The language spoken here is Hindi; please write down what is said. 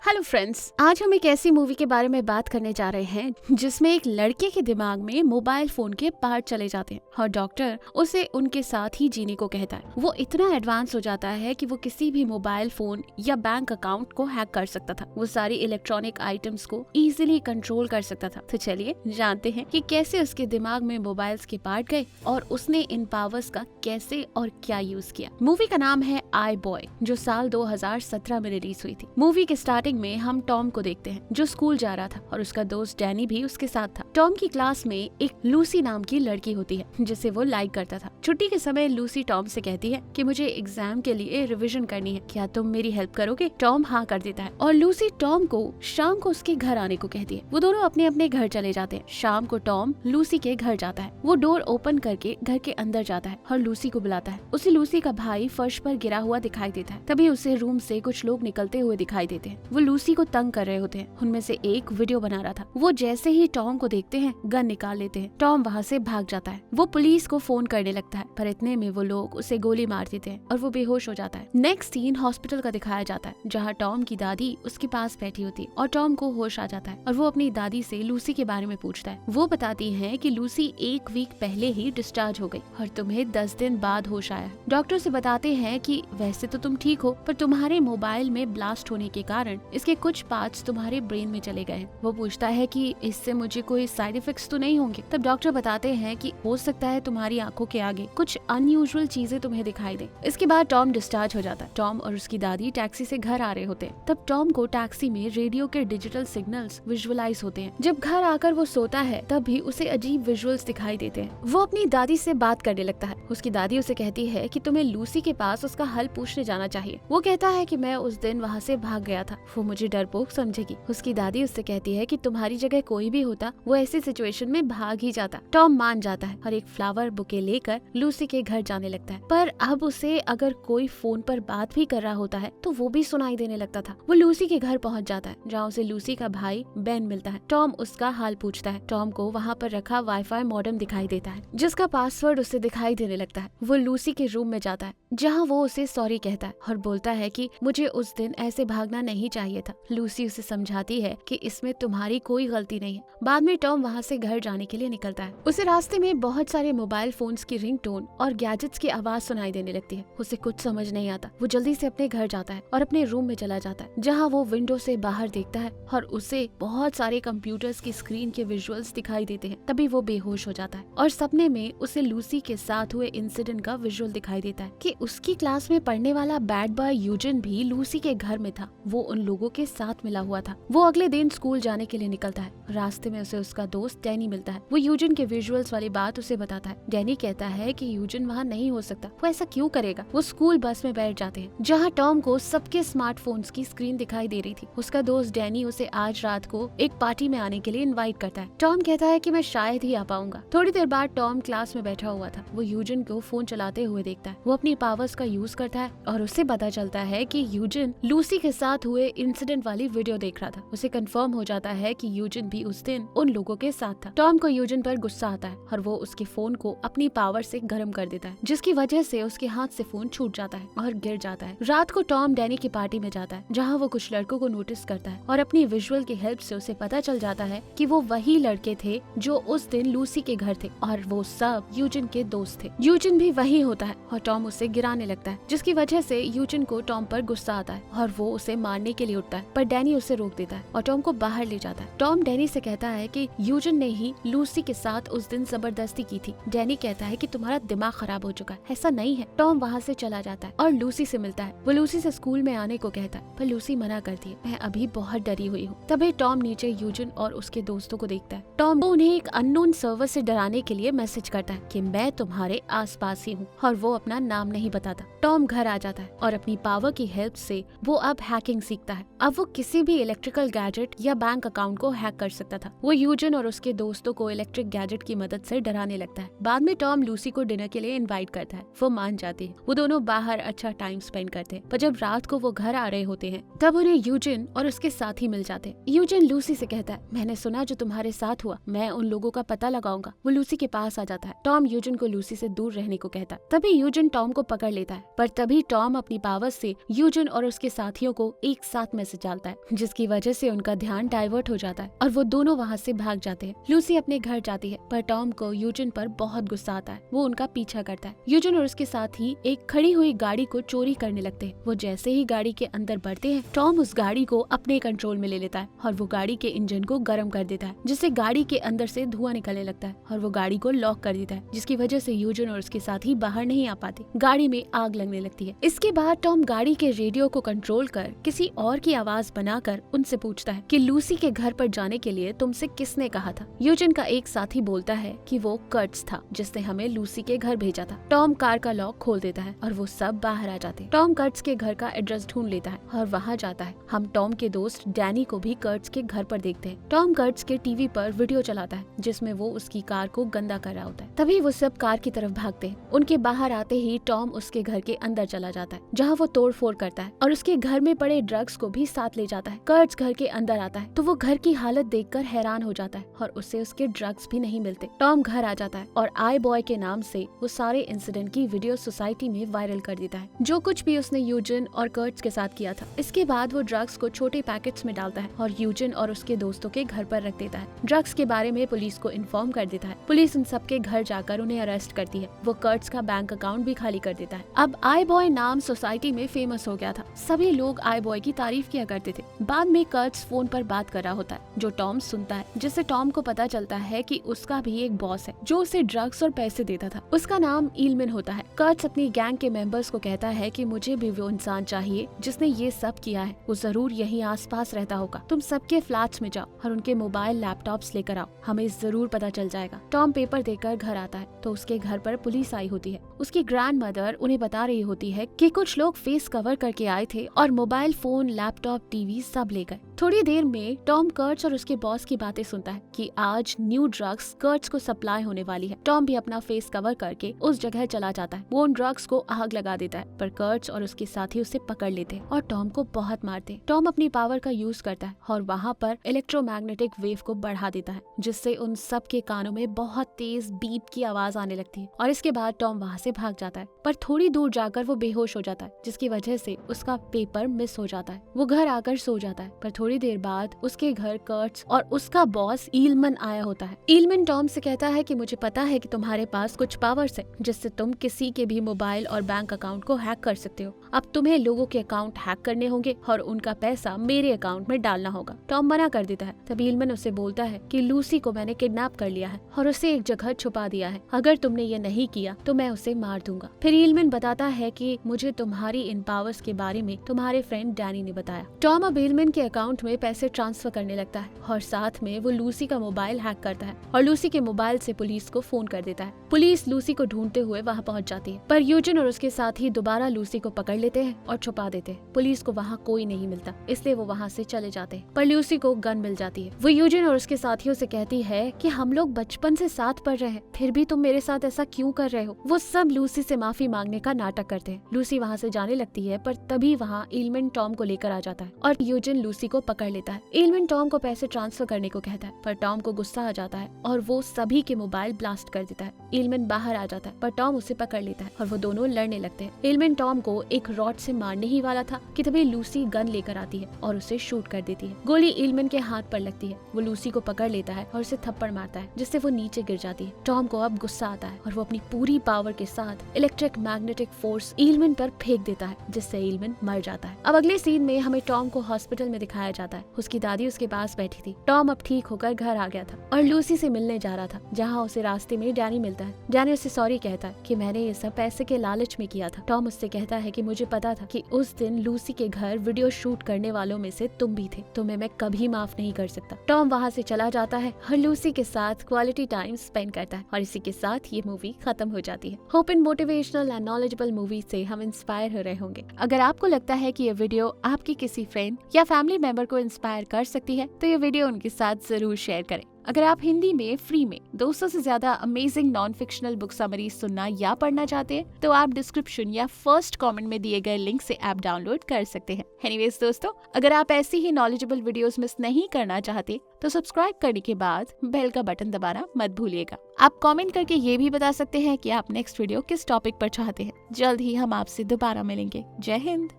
हेलो फ्रेंड्स, आज हम एक ऐसी मूवी के बारे में बात करने जा रहे हैं जिसमें एक लड़के के दिमाग में मोबाइल फोन के पार्ट चले जाते हैं और डॉक्टर उसे उनके साथ ही जीने को कहता है। वो इतना एडवांस हो जाता है कि वो किसी भी मोबाइल फोन या बैंक अकाउंट को हैक कर सकता था। वो सारी इलेक्ट्रॉनिक आइटम्स को इजीली कंट्रोल कर सकता था। तो चलिए जानते हैं कि कैसे उसके दिमाग में मोबाइल्स के पार्ट गए और उसने इन पावर्स का कैसे और क्या यूज किया। मूवी का नाम है आई बॉय, जो साल 2017 में रिलीज हुई थी। मूवी के स्टार्टिंग में हम टॉम को देखते हैं जो स्कूल जा रहा था और उसका दोस्त डैनी भी उसके साथ था। टॉम की क्लास में एक लूसी नाम की लड़की होती है जिसे वो लाइक करता था। छुट्टी के समय लूसी टॉम से कहती है कि मुझे एग्जाम के लिए रिवीजन करनी है, क्या तुम मेरी हेल्प करोगे? टॉम हाँ कर देता है और लूसी टॉम को शाम को उसके घर आने को कहती है। वो दोनों अपने अपने घर चले जाते हैं। शाम को टॉम लूसी के घर जाता है। वो डोर ओपन करके घर के अंदर जाता है और लूसी को बुलाता है। उसे लूसी का भाई फर्श पर गिरा हुआ दिखाई देता है। तभी उसे रूम से कुछ लोग निकलते हुए दिखाई देते हैं। वो लूसी को तंग कर रहे होते हैं। उनमें से एक वीडियो बना रहा था। वो जैसे ही टॉम को देखते हैं गन निकाल लेते हैं। टॉम वहाँ से भाग जाता है। वो पुलिस को फोन करने लगता है, पर इतने में वो लोग उसे गोली मार देते हैं और वो बेहोश हो जाता है। नेक्स्ट सीन हॉस्पिटल का दिखाया जाता है, जहाँ टॉम की दादी उसके पास बैठी होती है और टॉम को होश आ जाता है और वो अपनी दादी से लूसी के बारे में पूछता है। वो बताती है कि लूसी एक वीक पहले ही डिस्चार्ज हो गई और तुम्हें 10 दिन बाद होश आया। डॉक्टर से बताते हैं कि वैसे तो तुम ठीक हो, पर तुम्हारे मोबाइल में ब्लास्ट होने के कारण इसके कुछ पार्ट्स तुम्हारे ब्रेन में चले गए। वो पूछता है कि इससे मुझे कोई साइड इफेक्ट्स तो नहीं होंगे? तब डॉक्टर बताते हैं कि हो सकता है तुम्हारी आंखों के आगे कुछ अनयूजुअल चीजें तुम्हें दिखाई दे। इसके बाद टॉम डिस्चार्ज हो जाता है। टॉम और उसकी दादी टैक्सी से घर आ रहे होते हैं। तब टॉम को टैक्सी में रेडियो के डिजिटल सिग्नल्स विजुअलाइज होते हैं। जब घर आकर वो सोता है तब भी उसे अजीब विजुअल्स दिखाई देते हैं। वो अपनी दादी से बात करने लगता है। उसकी दादी उसे कहती है कि तुम्हें लूसी के पास उसका हल पूछने जाना चाहिए। वो कहता है कि मैं उस दिन वहाँ से भाग गया था, वो मुझे डरपोक समझेगी। उसकी दादी उससे कहती है कि तुम्हारी जगह कोई भी होता वो ऐसी सिचुएशन में भाग ही जाता। टॉम मान जाता है और एक फ्लावर बुके लेकर लूसी के घर जाने लगता है। पर अब उसे अगर कोई फोन पर बात भी कर रहा होता है तो वो भी सुनाई देने लगता था। वो लूसी के घर पहुंच जाता है, जहाँ उसे लूसी का भाई बेन मिलता है। टॉम उसका हाल पूछता है। टॉम को वहाँ पर रखा वाईफाई मॉडेम दिखाई देता है जिसका पासवर्ड उसे दिखाई देने लगता है। वो लूसी के रूम में जाता है, जहाँ वो उसे सॉरी कहता है और बोलता है कि मुझे उस दिन ऐसे भागना नहीं चाहिए था। लूसी उसे समझाती है कि इसमें तुम्हारी कोई गलती नहीं है। बाद में टॉम वहाँ से घर जाने के लिए निकलता है। उसे रास्ते में बहुत सारे मोबाइल फोन्स की रिंगटोन और गैजेट्स की आवाज सुनाई देने लगती है। उसे कुछ समझ नहीं आता। वो जल्दी से अपने घर जाता है और अपने रूम में चला जाता है, जहाँ वो विंडो से बाहर देखता है और उसे बहुत सारे कंप्यूटर्स की स्क्रीन के विजुअल्स दिखाई देते हैं। तभी वो बेहोश हो जाता है और सपने में उसे लूसी के साथ हुए इंसिडेंट का विजुअल दिखाई देता है कि उसकी क्लास में पढ़ने वाला बैड बॉय यूजिन भी लूसी के घर में था। वो उन लोगों के साथ मिला हुआ था। वो अगले दिन स्कूल जाने के लिए निकलता है। रास्ते में उसे उसका दोस्त डैनी मिलता है। वो यूजिन के विजुअल्स वाली बात उसे बताता है। डैनी कहता है कि यूजिन वहाँ नहीं हो सकता, वो ऐसा क्यों करेगा? वो स्कूल बस में बैठ जाते हैं, जहाँ टॉम को सबके स्मार्टफोन्स की स्क्रीन दिखाई दे रही थी। उसका दोस्त डैनी उसे आज रात को एक पार्टी में आने के लिए इनवाइट करता है। टॉम कहता है कि मैं शायद ही आ पाऊंगा। थोड़ी देर बाद टॉम क्लास में बैठा हुआ था। वो यूजिन को फोन चलाते हुए देखता है। वो अपनी पावर्स का यूज करता है और उससे पता चलता है कि यूजिन लूसी के साथ हुए इंसिडेंट वाली वीडियो देख रहा था। उसे कंफर्म हो जाता है कि यूजिन भी उस दिन उन लोगों के साथ था। टॉम को यूजिन पर गुस्सा आता है और वो उसके फोन को अपनी पावर से गर्म कर देता है, जिसकी वजह से उसके हाथ से फोन छूट जाता है और गिर जाता है। रात को टॉम डैनी की पार्टी में जाता है, जहाँ वो कुछ लड़कों को नोटिस करता है और अपनी विजुअल की हेल्प से उसे पता चल जाता है कि वो वही लड़के थे जो उस दिन लूसी के घर थे और वो सब यूजिन के दोस्त थे। यूजिन भी वही होता है और टॉम उसे गिराने लगता है, जिसकी वजह से यूजिन को टॉम पर गुस्सा आता है और वो उसे मारने के लिए उठता है, पर डैनी उसे रोक देता है और टॉम को बाहर ले जाता है। टॉम डैनी से कहता है कि यूजिन ने ही लूसी के साथ उस दिन जबरदस्ती की थी। डैनी कहता है कि तुम्हारा दिमाग खराब हो चुका है, ऐसा नहीं है। टॉम वहाँ से चला जाता है और लूसी से मिलता है। वो लूसी से स्कूल में आने को कहता है, पर लूसी मना करती है, मैं अभी बहुत डरी हुई हूँ। तभी टॉम नीचे यूजिन और उसके दोस्तों को देखता है। टॉम उन्हें एक अननोन सर्वर से डराने के लिए मैसेज करता है कि मैं तुम्हारे आसपास ही हूँ, और वो अपना नाम नहीं बताता। टॉम घर आ जाता है और अपनी पावर की हेल्प से वो अब हैकिंग सीखता है। अब वो किसी भी इलेक्ट्रिकल गैजेट या बैंक अकाउंट को हैक कर सकता था। वो यूजिन और उसके दोस्तों को इलेक्ट्रिक गैजेट की मदद से डराने लगता है। बाद में टॉम लूसी को डिनर के लिए इनवाइट करता है। वो मान जाती है। वो दोनों बाहर अच्छा टाइम स्पेंड करते हैं, पर जब रात को वो घर आ रहे होते हैं तब उन्हें यूजिन और उसके साथी मिल जाते हैं। यूजिन लूसी से कहता है, मैंने सुना जो तुम्हारे साथ हुआ, मैं उन लोगों का पता लगाऊंगा। वो लूसी के पास आ जाता है। टॉम यूजिन को लूसी से दूर रहने को कहता है। तभी यूजिन टॉम को पकड़ लेता है। पर तभी टॉम अपनी पावर से यूजिन और उसके साथियों को एक साथ मैसेज डालता है, जिसकी वजह से उनका ध्यान डाइवर्ट हो जाता है और वो दोनों वहाँ से भाग जाते हैं। लूसी अपने घर जाती है, पर टॉम को यूजिन पर बहुत गुस्सा आता है। वो उनका पीछा करता है। यूजिन और उसके साथी एक खड़ी हुई गाड़ी को चोरी करने लगते हैं। वो जैसे ही गाड़ी के अंदर बढ़ते हैं, टॉम उस गाड़ी को अपने कंट्रोल में ले लेता है और वो गाड़ी के इंजन को गर्म कर देता है, जिससे गाड़ी के अंदर से धुआं निकलने लगता है और वो गाड़ी को लॉक कर देता है, जिसकी वजह से यूजिन और उसके साथी बाहर नहीं आ पाते। गाड़ी में आग लगने लगती है। इसके बाद टॉम गाड़ी के रेडियो को कंट्रोल कर किसी और की आवाज बनाकर उनसे पूछता है कि लूसी के घर पर जाने के लिए तुमसे किसने कहा था। यूजिन का एक साथी बोलता है कि वो कर्ट्स था, जिसने हमें लूसी के घर भेजा था। टॉम कार का लॉक खोल देता है और वो सब बाहर आ जाते हैं। टॉम कर्ट्स के घर का एड्रेस ढूंढ लेता है और वहाँ जाता है। हम टॉम के दोस्त डैनी को भी कर्ट्स के घर पर देखते हैं। टॉम कर्ट्स के टीवी पर वीडियो चलाता है, जिसमें वो उसकी कार को गंदा कर रहा होता है। तभी वो सब कार की तरफ भागते हैं। उनके बाहर आते ही टॉम उसके घर के अंदर चला जाता है, जहाँ वो तोड़फोड़ करता है और उसके घर में पड़े ड्रग्स को भी साथ ले जाता है। कर्ट्स घर के अंदर आता है तो वो घर की हालत देखकर हैरान हो जाता है और उससे उसके ड्रग्स भी नहीं मिलते। टॉम घर आ जाता है और आई बॉय के नाम से वो सारे इंसिडेंट की वीडियो सोसाइटी में वायरल कर देता है, जो कुछ भी उसने यूजिन और कर्ट्स के साथ किया था। इसके बाद वो ड्रग्स को छोटे पैकेट्स में डालता है और यूजिन और उसके दोस्तों के घर पर रख देता है। ड्रग्स के बारे में पुलिस को इन्फॉर्म कर देता है। पुलिस उन सबके घर जाकर उन्हें अरेस्ट करती है। वो कर्ट्स का बैंक अकाउंट भी खाली कर देता है। अब आई बॉय नाम सोसाइटी में फेमस हो गया था। सभी लोग आई बॉय की तारीफ किया करते थे। बाद में कर्ट्स फोन पर बात कर रहा होता है, जो टॉम सुनता है, जिससे टॉम को पता चलता है कि उसका भी एक बॉस है जो उसे ड्रग्स और पैसे देता था। उसका नाम ईलमिन होता है। कर्ट्स अपनी गैंग के मेंबर्स को कहता है कि मुझे भी वो इंसान चाहिए जिसने ये सब किया है। वो जरूर यहीं आसपास रहता होगा। तुम सबके फ्लैट्स में जाओ और उनके मोबाइल लैपटॉप्स लेकर आओ, हमें जरूर पता चल जाएगा। टॉम पेपर देकर घर आता है तो उसके घर पर पुलिस आई होती है। उसकी ग्रैंड मदर उन्हें बता रही होती है कि कुछ लोग फेस कवर करके आए थे और मोबाइल फोन, लैपटॉप, टीवी सब ले गए। थोड़ी देर में टॉम कर्ट्स और उसके बॉस की बातें सुनता है कि आज न्यू ड्रग्स कर्ट्स को सप्लाई होने वाली है। टॉम भी अपना फेस कवर करके उस जगह चला जाता है। वो उन ड्रग्स को आग लगा देता है, पर कर्ट्स और उसके साथी उसे पकड़ लेते हैं और टॉम को बहुत मारते हैं। टॉम अपनी पावर का यूज करता है और वहाँ पर इलेक्ट्रोमैग्नेटिक वेव को बढ़ा देता है, जिससे उन सब के कानों में बहुत तेज बीप की आवाज आने लगती है और इसके बाद टॉम वहाँ से भाग जाता है। पर थोड़ी दूर जाकर वो बेहोश हो जाता है, जिसकी वजह से उसका पेपर मिस हो जाता है। वो घर आकर सो जाता है, पर थोड़ी देर बाद उसके घर कर्ट्स और उसका बॉस ईलमन आया होता है। ईलमन टॉम से कहता है कि मुझे पता है कि तुम्हारे पास कुछ पावर्स है, जिससे तुम किसी के भी मोबाइल और बैंक अकाउंट को हैक कर सकते हो। अब तुम्हें लोगों के अकाउंट हैक करने होंगे और उनका पैसा मेरे अकाउंट में डालना होगा। टॉम मना कर देता है। तब ईलमन उसे बोलता है कि लूसी को मैंने किडनैप कर लिया है और उसे एक जगह छुपा दिया है। अगर तुमने ये नहीं किया तो मैं उसे मार दूंगा। फिर ईलमन बताता है कि मुझे तुम्हारी इन पावर्स के बारे में तुम्हारे फ्रेंड डैनी ने बताया। टॉम अब ईलमन के अकाउंट में पैसे ट्रांसफर करने लगता है और साथ में वो लूसी का मोबाइल हैक करता है और लूसी के मोबाइल से पुलिस को फोन कर देता है। पुलिस लूसी को ढूंढते हुए वहाँ पहुँच जाती है, पर यूजिन और उसके साथी दोबारा लूसी को पकड़ लेते हैं और छुपा देते हैं। पुलिस को वहाँ कोई नहीं मिलता, इसलिए वो वहाँ से चले जाते हैं। पर लूसी को गन मिल जाती है। वो यूजिन और उसके साथियों से कहती है कि हम लोग बचपन से साथ पढ़ रहे हैं, फिर भी तुम मेरे साथ ऐसा क्यों कर रहे हो। वो सब लूसी से माफी मांगने का नाटक करते हैं। लूसी वहाँ से जाने लगती है, पर तभी वहाँ ईलमन टॉम को लेकर आ जाता है और यूजिन लूसी को पकड़ लेता है। ईलमन टॉम को पैसे ट्रांसफर करने को कहता है, पर टॉम को गुस्सा आ जाता है और वो सभी के मोबाइल ब्लास्ट कर देता है। ईलमन बाहर आ जाता है, पर टॉम उसे पकड़ लेता है और वो दोनों लड़ने लगते हैं। ईलमन टॉम को एक रॉड से मारने ही वाला था कि तभी लूसी गन लेकर आती है और उसे शूट कर देती है। गोली ईलमन के हाथ पर लगती है। वो लूसी को पकड़ लेता है और उसे थप्पड़ मारता है, जिससे वो नीचे गिर जाती है। टॉम को अब गुस्सा आता है और वो अपनी पूरी पावर के साथ इलेक्ट्रिक मैग्नेटिक फोर्स ईलमन पर फेंक देता है, जिससे ईलमन मर जाता है। अब अगले सीन में हमें टॉम को हॉस्पिटल में दिखाया जाता है। उसकी दादी उसके पास बैठी थी। टॉम अब ठीक होकर घर आ गया था और लूसी से मिलने जा रहा था, जहाँ उसे रास्ते में डैनी मिलता है। डैनी उसे सॉरी कहता है कि मैंने ये सब पैसे के लालच में किया था। टॉम उससे कहता है कि मुझे पता था कि उस दिन लूसी के घर वीडियो शूट करने वालों में से तुम भी थे, तुम्हें मैं कभी माफ नहीं कर सकता। टॉम वहाँ से चला जाता है और लूसी के साथ क्वालिटी टाइम स्पेंड करता है और इसी के साथ ये मूवी खत्म हो जाती है। Hope in motivational and knowledgeable movie से हम इंस्पायर हो रहे होंगे। अगर आपको लगता है कि ये वीडियो आपकी किसी फ्रेंड या फैमिली मेंबर को इंस्पायर कर सकती है तो ये वीडियो उनके साथ जरूर शेयर करें। अगर आप हिंदी में फ्री में 200 से ज्यादा amazing non fictional book summaries सुनना या पढ़ना चाहते हैं तो आप डिस्क्रिप्शन या फर्स्ट कमेंट में दिए गए लिंक से ऐप डाउनलोड कर सकते हैं। एनीवेज दोस्तों, अगर आप ऐसी ही नॉलेजेबल वीडियोस मिस नहीं करना चाहते तो सब्सक्राइब करने के बाद बेल का बटन दबाना मत भूलिएगा। आप कमेंट करके ये भी बता सकते हैं कि आप नेक्स्ट वीडियो किस टॉपिक पर चाहते हैं। जल्द ही हम आपसे दोबारा मिलेंगे। जय हिंद।